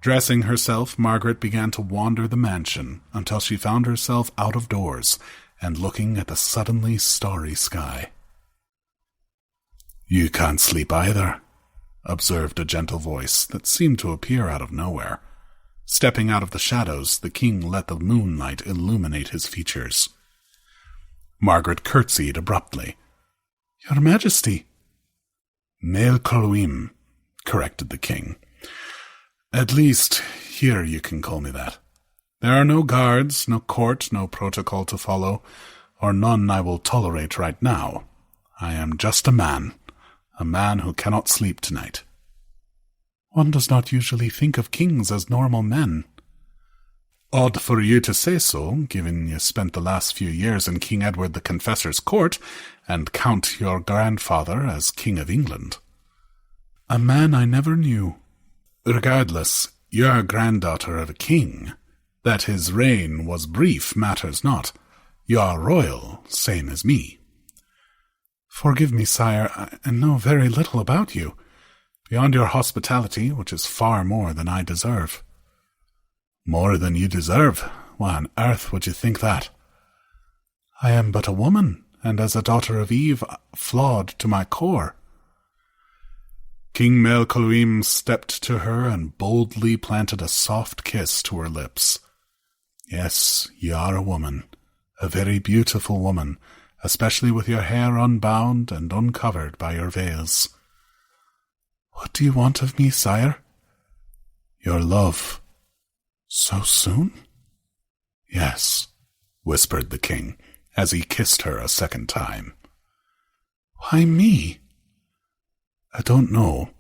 Dressing herself, Margaret began to wander the mansion until she found herself out of doors and looking at the suddenly starry sky. "You can't sleep either," observed a gentle voice that seemed to appear out of nowhere. Stepping out of the shadows, the king let the moonlight illuminate his features. Margaret curtsied abruptly. "Your Majesty." "Máel Coluim," corrected the king. "At least, here you can call me that. There are no guards, no court, no protocol to follow, or none I will tolerate right now. I am just a man who cannot sleep tonight." "One does not usually think of kings as normal men." "Odd for you to say so, given you spent the last few years in King Edward the Confessor's court, and count your grandfather as King of England." "A man I never knew." "Regardless, you're a granddaughter of a king. That his reign was brief matters not. You are royal, same as me." "Forgive me, sire, I know very little about you, beyond your hospitality, which is far more than I deserve." "More than you deserve? Why on earth would you think that?" "I am but a woman, and as a daughter of Eve, flawed to my core." King Máel Coluim stepped to her and boldly planted a soft kiss to her lips. "Yes, you are a woman, a very beautiful woman, especially with your hair unbound and uncovered by your veils." "What do you want of me, sire?" "Your love." "So soon?" "Yes," whispered the king, as he kissed her a second time. "Why me?" "I don't know.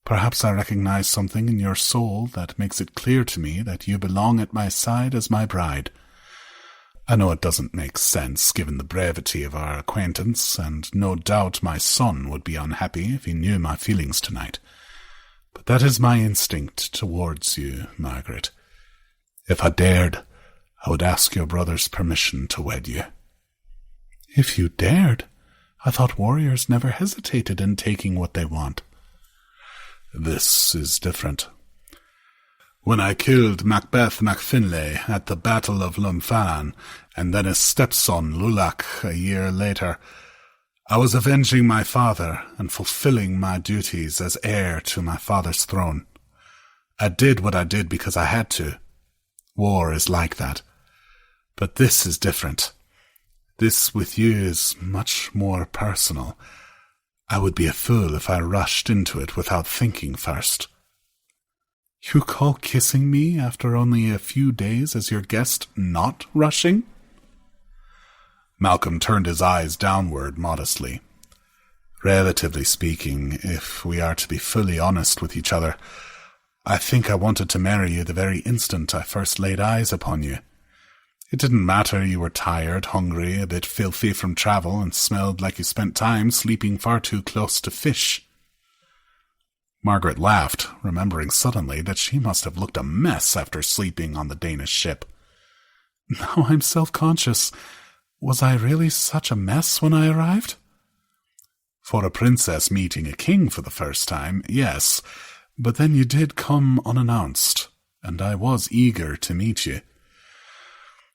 Perhaps I recognize something in your soul that makes it clear to me that you belong at my side as my bride. I know it doesn't make sense, given the brevity of our acquaintance, and no doubt my son would be unhappy if he knew my feelings tonight. But that is my instinct towards you, Margaret. If I dared, I would ask your brother's permission to wed you." "If you dared? I thought warriors never hesitated in taking what they want." "This is different. When I killed Macbeth MacFinlay at the Battle of Dunfermline, and then his stepson Lulach a year later, I was avenging my father and fulfilling my duties as heir to my father's throne. I did what I did because I had to. War is like that. But this is different. This with you is much more personal. I would be a fool if I rushed into it without thinking first." "You call kissing me after only a few days as your guest not rushing?" Malcolm turned his eyes downward modestly. "Relatively speaking, if we are to be fully honest with each other, I think I wanted to marry you the very instant I first laid eyes upon you. It didn't matter you were tired, hungry, a bit filthy from travel, and smelled like you spent time sleeping far too close to fish." Margaret laughed, remembering suddenly that she must have looked a mess after sleeping on the Danish ship. "Now I'm self-conscious. Was I really such a mess when I arrived?" "For a princess meeting a king for the first time, yes, but then you did come unannounced, and I was eager to meet you.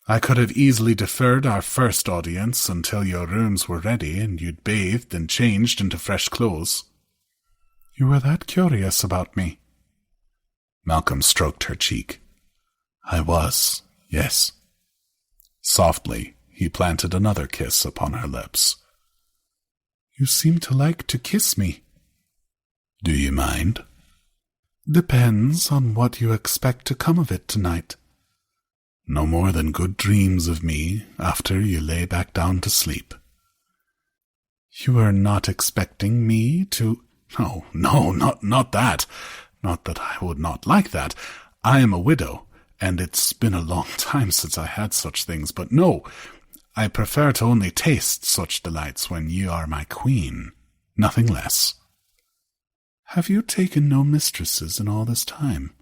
I could have easily deferred our first audience until your rooms were ready and you'd bathed and changed into fresh clothes." "You were that curious about me?" Malcolm stroked her cheek. "I was, yes." Softly, he planted another kiss upon her lips. "You seem to like to kiss me." "Do you mind?" "Depends on what you expect to come of it tonight." "No more than good dreams of me after you lay back down to sleep." "You are not expecting me to—" No, not that. Not that I would not like that. I am a widow, and it's been a long time since I had such things, but no, I prefer to only taste such delights when you are my queen, nothing less." "Have you taken no mistresses in all this time?"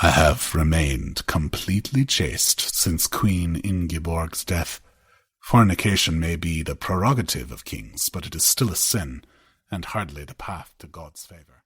"I have remained completely chaste since Queen Ingeborg's death. Fornication may be the prerogative of kings, but it is still a sin, and hardly the path to God's favour."